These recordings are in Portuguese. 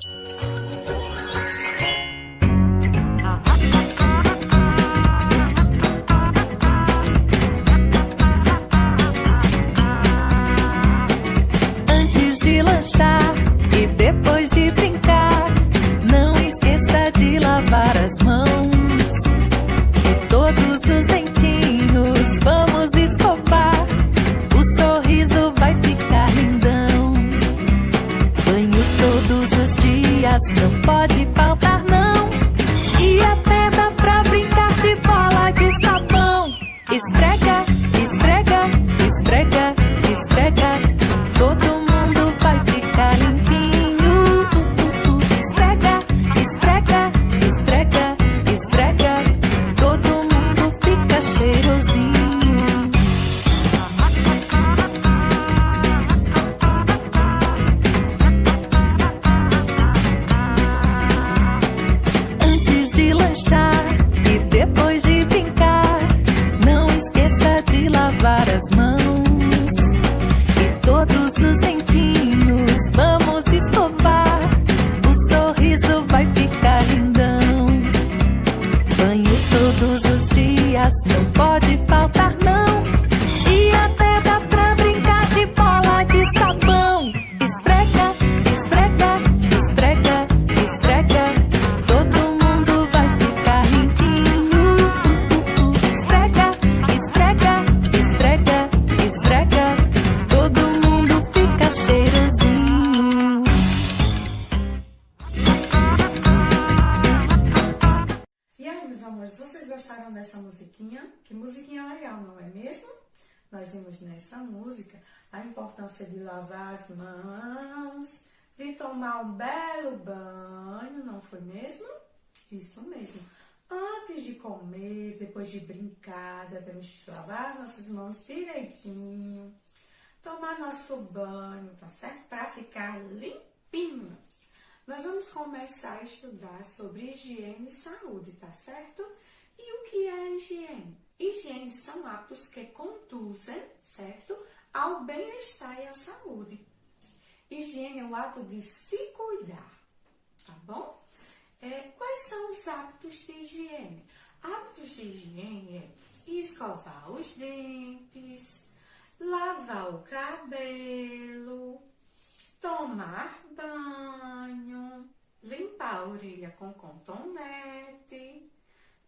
Antes de lanchar e depois de brincar, não esqueça de lavar as mãos. E todos os dentinhos vamos escovar. O sorriso vai ficar lindão. Banho todos os dias, não pode faltar não. E até dá pra brincar de bola de sabão. Esfrega, esfrega, esfrega, esfrega. Todo mundo vai ficar limpinho. Esfrega, esfrega, esfrega, esfrega. Todo mundo fica cheirosinho. Antes de lanchar e depois de brincar, não esqueça de lavar as mãos. E todos os dentinhos vamos escovar. O sorriso vai ficar lindão. Banho todos os dias, não pode faltar não. E até dá pra brincar de bola de sabão. Esfrega, esfrega, esfrega, esfrega. Todo mundo vai ficar limpinho. Esfrega, esfrega, esfrega, esfrega. Todo mundo fica cheirosinho. E aí, meus amores, vocês gostaram dessa musiquinha? Que musiquinha legal, não é mesmo? Nós vimos nessa música a importância de lavar as mãos, de tomar um belo banho, não foi mesmo? Isso mesmo. Antes de comer, depois de brincar, devemos lavar nossas mãos direitinho, tomar nosso banho, tá certo? Para ficar limpinho. Nós vamos começar a estudar sobre higiene e saúde, tá certo? E o que é higiene? Higiene são hábitos que conduzem, certo? Ao bem-estar e à saúde. Higiene é o ato de se cuidar, tá bom? Quais são os hábitos de higiene? Hábitos de higiene é escovar os dentes, lavar o cabelo, tomar banho, limpar a orelha com cotonete,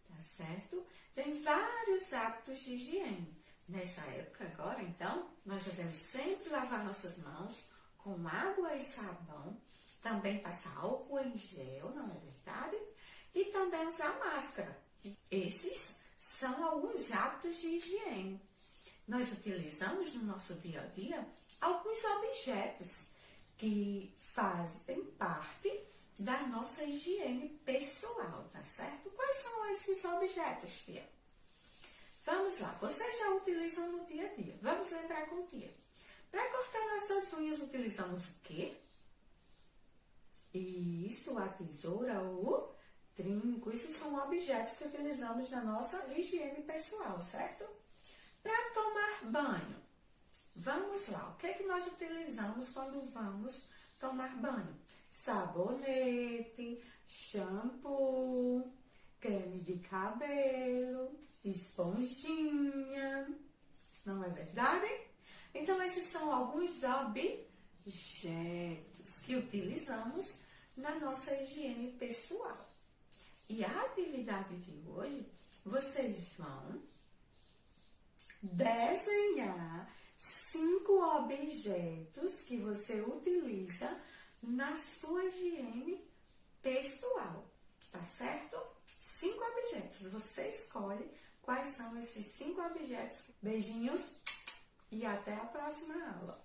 tá certo? Tem vários hábitos de higiene. Nessa época agora, então, nós devemos sempre lavar nossas mãos com água e sabão, também passar álcool em gel, não é verdade? E também usar máscara. Esses são alguns hábitos de higiene. Nós utilizamos no nosso dia a dia alguns objetos que fazem parte da nossa higiene pessoal, tá certo? Quais são esses objetos, tia? Vamos lá, vocês já utilizam no dia a dia. Vamos lembrar com tia. Para cortar nossas unhas, utilizamos o quê? Isso, a tesoura, o trinco. Esses são objetos que utilizamos na nossa higiene pessoal, certo? Para tomar banho, vamos lá. O que é que nós utilizamos quando vamos tomar banho? Sabonete, shampoo, creme de cabelo, esponjinha. Não é verdade? Então, esses são alguns objetos que utilizamos na nossa higiene pessoal. E a atividade de hoje, vocês vão desenhar 5 objetos que você utiliza na sua higiene pessoal, tá certo? 5 objetos. Você escolhe quais são esses 5 objetos. Beijinhos e até a próxima aula.